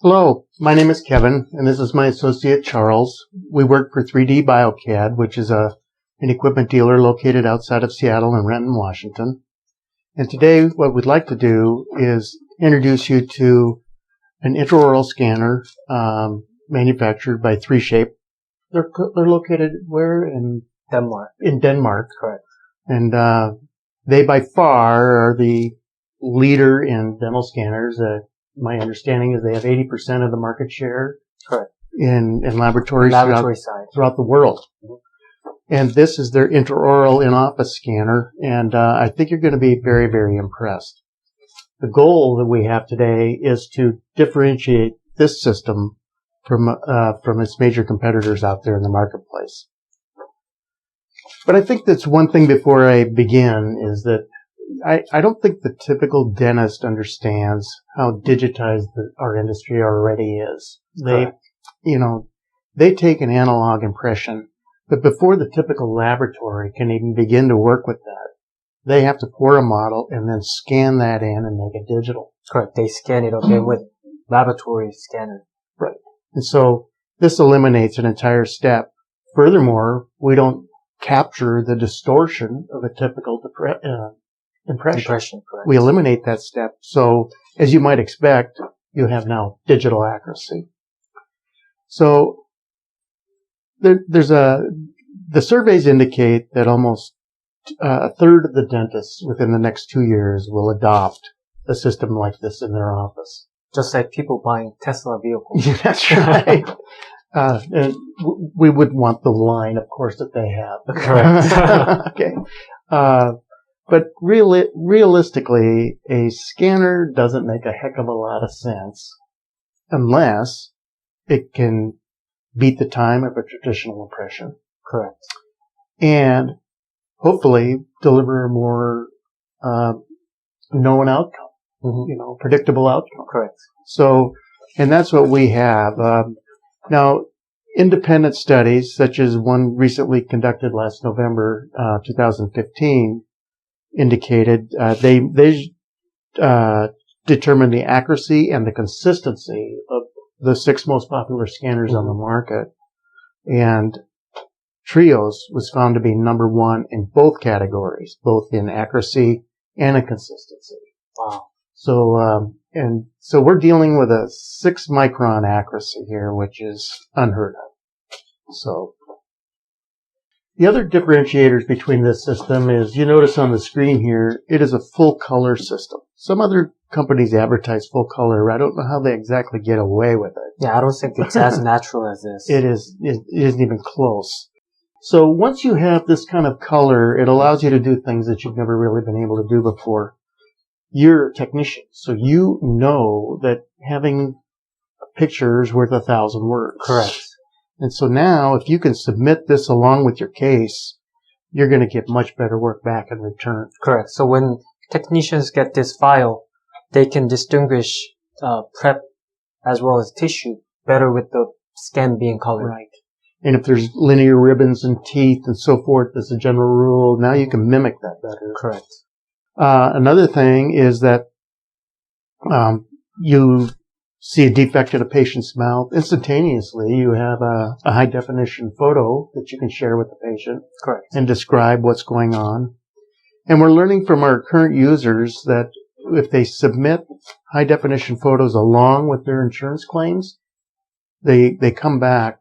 Hello, my name is Kevin, and this is my associate Charles. We work for 3D BioCAD, which is an equipment dealer located outside of Seattle and Renton, Washington. And today what we'd like to do is introduce you to an intraoral scanner manufactured by 3Shape. They're located where? In Denmark. In Denmark. Correct. And they by far are the leader in dental scanners. My understanding is they have 80% of the market share. Correct. In laboratories throughout the world. Mm-hmm. And this is their intraoral in-office scanner, and I think you're going to be very, very impressed. The goal that we have today is to differentiate this system from its major competitors out there in the marketplace. But I think that's one thing before I begin is that I don't think the typical dentist understands how digitized our industry already is. They take an analog impression, but before the typical laboratory can even begin to work with that, they have to pour a model and then scan that in and make it digital. Correct. They scan it with laboratory scanner. Right. And so this eliminates an entire step. Furthermore, we don't capture the distortion of a typical impression. Correct. We eliminate that step. So, as you might expect, you have now digital accuracy. So, the surveys indicate that almost a third of the dentists within the next 2 years will adopt a system like this in their office. Just like people buying Tesla vehicles. Yeah, that's right. And we would want the line, of course, that they have. Correct. Okay. But realistically, a scanner doesn't make a heck of a lot of sense unless it can beat the time of a traditional impression. Correct. And hopefully deliver a more known outcome, predictable outcome. Correct. So, and that's what we have. Now, independent studies, such as one recently conducted last November 2015, indicated they determined the accuracy and the consistency of the 6 most popular scanners on the market, and TRIOS was found to be number 1 in both categories, both in accuracy and in consistency. Wow. So so we're dealing with a 6 micron accuracy here, which is unheard of. So the other differentiators between this system is, you notice on the screen here, it is a full color system. Some other companies advertise full color. I don't know how they exactly get away with it. Yeah, I don't think it's as natural as this. It isn't even close. So once you have this kind of color, it allows you to do things that you've never really been able to do before. You're a technician, so you know that having a picture is worth 1,000 words. Correct. And so now, if you can submit this along with your case, you're going to get much better work back in return. Correct. So when technicians get this file, they can distinguish prep as well as tissue better with the scan being colored. Right. And if there's linear ribbons and teeth and so forth as a general rule, now you can mimic that better. Correct. Another thing is that you see a defect in a patient's mouth, instantaneously you have a high-definition photo that you can share with the patient. Correct. And describe what's going on. And we're learning from our current users that if they submit high-definition photos along with their insurance claims, they come back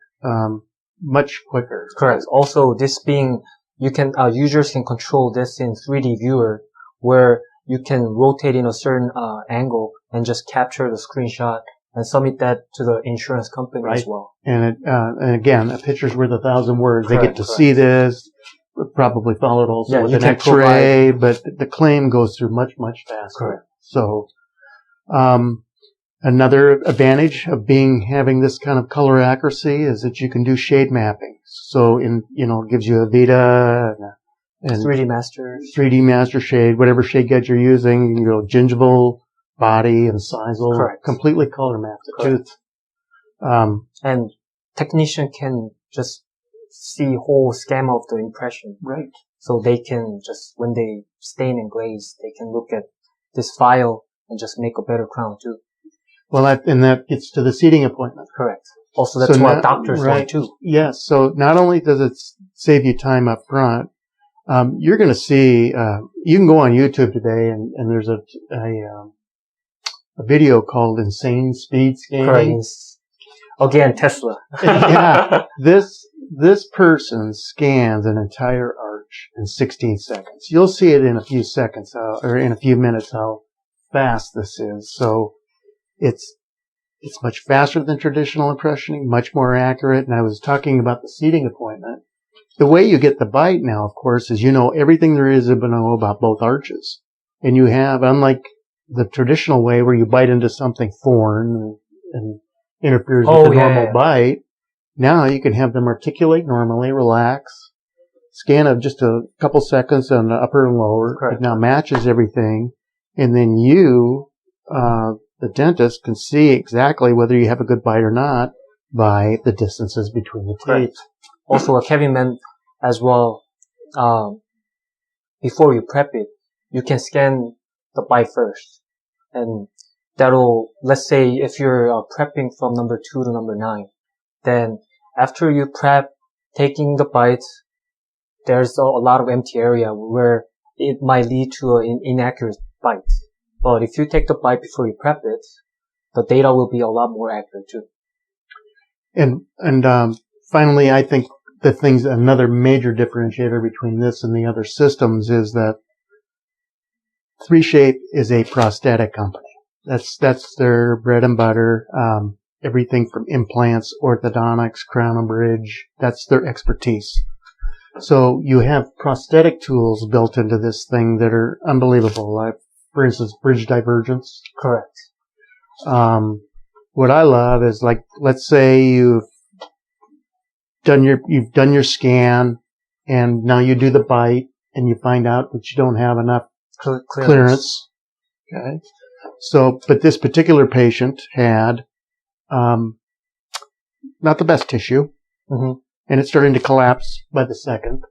much quicker. Correct. Also, users can control this in 3D viewer, where you can rotate in a certain angle and just capture the screenshot and submit that to the insurance company as well. And again, a picture's worth 1,000 words. Correct, they get to see this, probably followed also with an X-ray, but the claim goes through much, much faster. Correct. So, another advantage of having this kind of color accuracy is that you can do shade mapping. So it gives you a Vita and 3D master shade, whatever shade guide you're using, gingival, body, and sizal. Correct. Completely color map the tooth. And technician can just see whole schema of the impression. Right. So they can just, when they stain and glaze, they can look at this file and just make a better crown too. Well, and that gets to the seating appointment. Correct. Also, that's what doctors right, want too. Yes. So not only does it save you time up front, you're going to see, you can go on YouTube today and there's a video called Insane Speed Scanning. Correct. Again, Tesla. Yeah. This person scans an entire arch in 16 seconds. You'll see it in a few seconds, or in a few minutes, how fast this is. So it's much faster than traditional impressioning, much more accurate. And I was talking about the seating appointment. The way you get the bite now, of course, is you know everything there is to know about both arches. And you have, unlike the traditional way where you bite into something foreign and interferes with the normal bite, now you can have them articulate normally, relax, scan of just a couple seconds on the upper and lower. Correct. It now matches everything. And then you, the dentist, can see exactly whether you have a good bite or not by the distances between the teeth. Also, what Kevin meant as well, before you prep it, you can scan the bite first. And that'll, let's say if you're prepping from number 2 to number 9, then after you prep, taking the bites, there's a lot of empty area where it might lead to an inaccurate bite. But if you take the bite before you prep it, the data will be a lot more accurate too. And finally, I think another major differentiator between this and the other systems is that 3Shape is a prosthetic company. That's their bread and butter. Everything from implants, orthodontics, crown and bridge. That's their expertise. So you have prosthetic tools built into this thing that are unbelievable. Like, for instance, bridge divergence. Correct. What I love is, like, let's say you've done your scan and now you do the bite and you find out that you don't have enough clearance. Okay. So, but this particular patient had, not the best tissue. Mm-hmm. And it's starting to collapse by the second.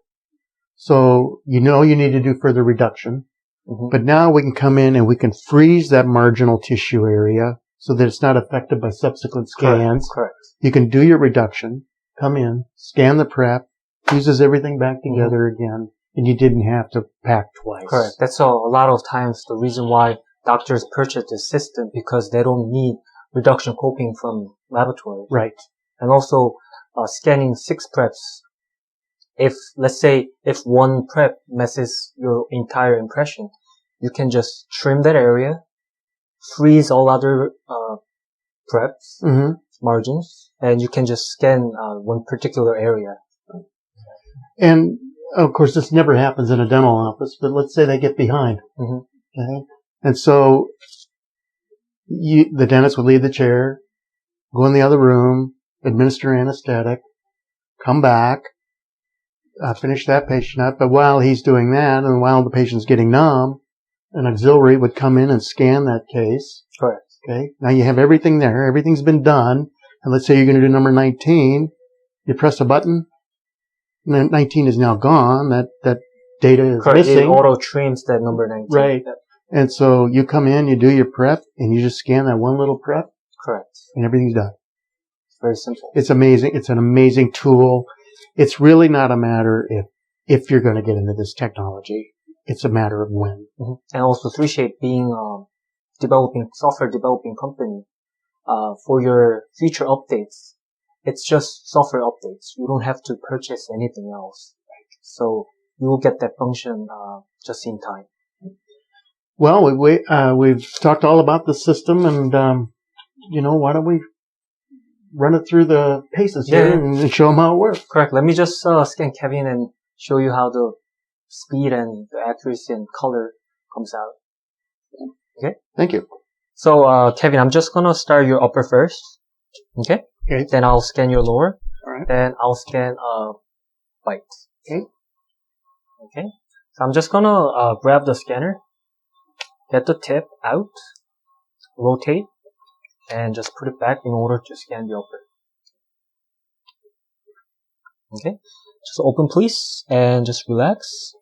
So, you need to do further reduction. Mm-hmm. But now we can come in and we can freeze that marginal tissue area so that it's not affected by subsequent scans. Correct. You can do your reduction, come in, scan the prep, fuses everything back together again, and you didn't have to pack twice. Correct. That's a lot of times the reason why doctors purchase this system, because they don't need reduction coping from laboratory. Right. And also, scanning 6 preps. Let's say if one prep messes your entire impression, you can just trim that area, freeze all other preps, margins, and you can just scan one particular area. And of course, this never happens in a dental office, but let's say they get behind. Mm-hmm. Okay. And so the dentist would leave the chair, go in the other room, administer anesthetic, come back, finish that patient up. But while he's doing that, and while the patient's getting numb, an auxiliary would come in and scan that case. Correct. Okay. Now you have everything there. Everything's been done. And let's say you're going to do number 19. You press a button. 19 is now gone. That data is Correct. missing. It auto trims that number 19. Right. And so you come in, you do your prep, and you just scan that one little prep. Correct. And everything's done. It's very simple. It's amazing. It's an amazing tool. It's really not a matter if you're going to get into this technology. It's a matter of when. Mm-hmm. And also 3Shape being software developing company, for your future updates, it's just software updates. You don't have to purchase anything else. So you will get that function just in time. Well, we've talked all about the system, and why don't we run it through the paces here and show them how it works? Correct. Let me just scan Kevin and show you how the speed and the accuracy and color comes out. Okay. Thank you. So Kevin, I'm just gonna start your upper first. Okay. Okay. Then I'll scan your lower. All right. Then I'll scan bite. Okay. Okay. So I'm just gonna grab the scanner, get the tip out, rotate, and just put it back in order to scan the upper. Okay. Just open please and just relax.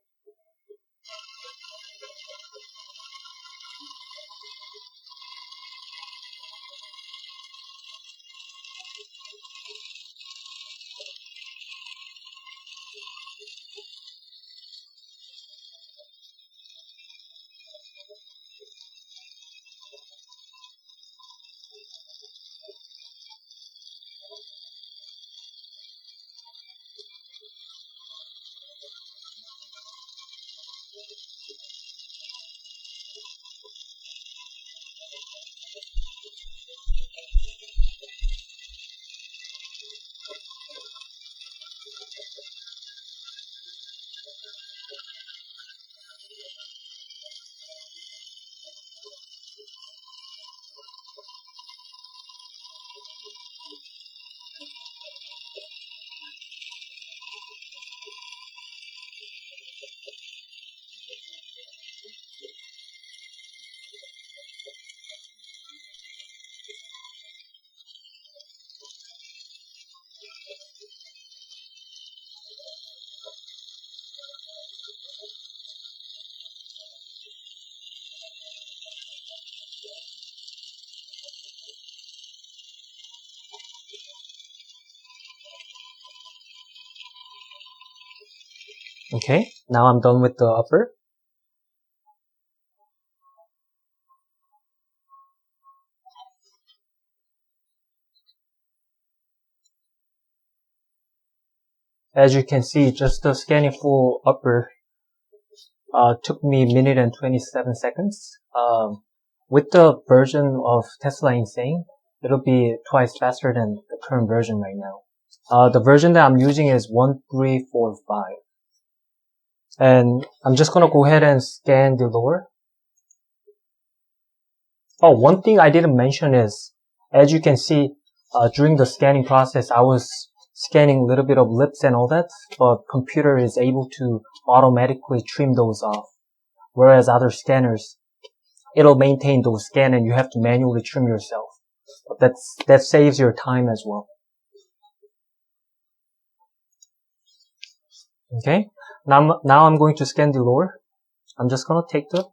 Okay, now I'm done with the upper. As you can see, just the scanning full upper took me a minute and 27 seconds. With the version of Tesla Insane, it'll be twice faster than the current version right now. The version that I'm using is 1345. And I'm just gonna go ahead and scan the lower. Oh, one thing I didn't mention is, as you can see, during the scanning process, I was scanning a little bit of lips and all that, but computer is able to automatically trim those off. Whereas other scanners, it'll maintain those scan and you have to manually trim yourself. But that saves your time as well. Okay, now I'm going to scan the lower. I'm just gonna take the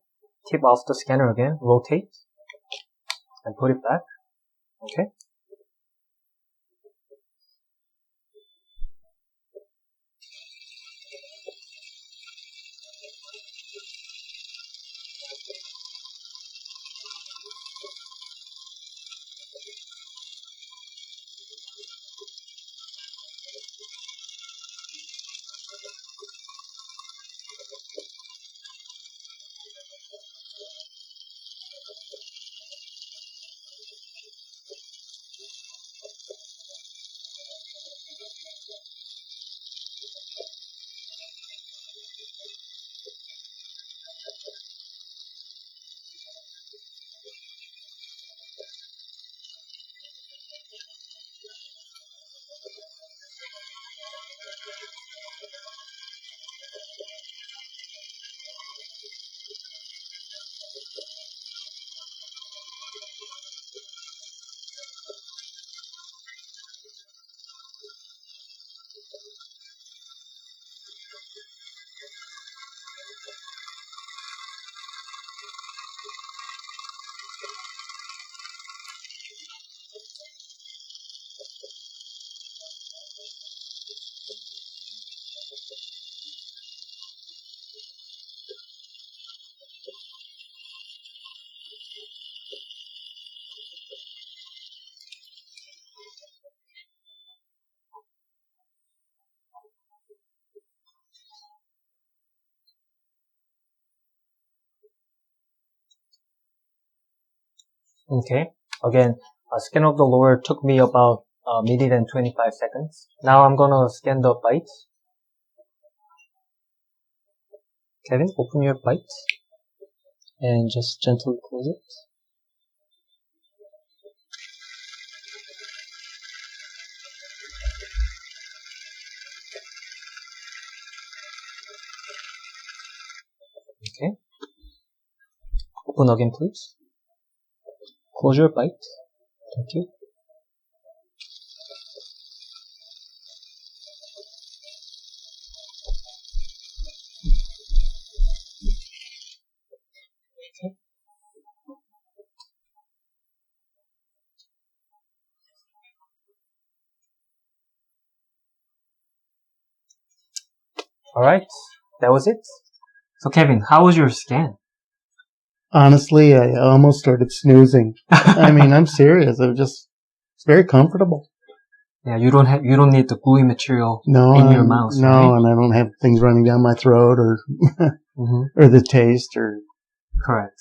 tip off the scanner again, rotate, and put it back. Okay. Okay. Again, scan of the lower took me about a minute and 25 seconds. Now I'm gonna scan the bites. Kevin, open your bites and just gently close it. Okay. Open again, please. Close your bite. Thank you. Okay. Alright, that was it. So Kevin, how was your scan? Honestly, I almost started snoozing. I mean, I'm serious. It's very comfortable. Yeah, you don't need the gooey material in your mouth, no, right? and I don't have things running down my throat or or the taste or correct.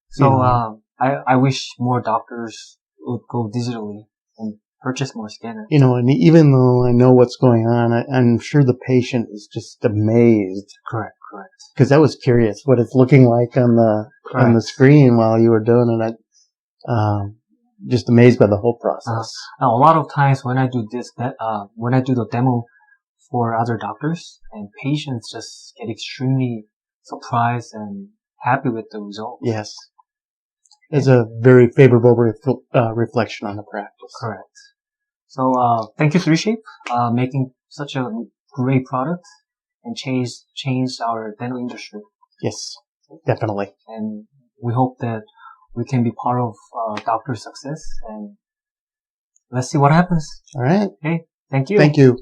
So I wish more doctors would go digitally and purchase more scanners. And even though I know what's going on, I'm sure the patient is just amazed. Correct. Because I was curious what it's looking like on the screen while you were doing it. Just amazed by the whole process. Now, a lot of times when I do when I do the demo for other doctors, and patients just get extremely surprised and happy with the results. Yes. It's a very favorable reflection on the practice. Correct. So, thank you, 3Shape, making such a great product and change our dental industry. Yes, definitely. And we hope that we can be part of doctor success, and let's see what happens. All right. Okay. Thank you. Thank you.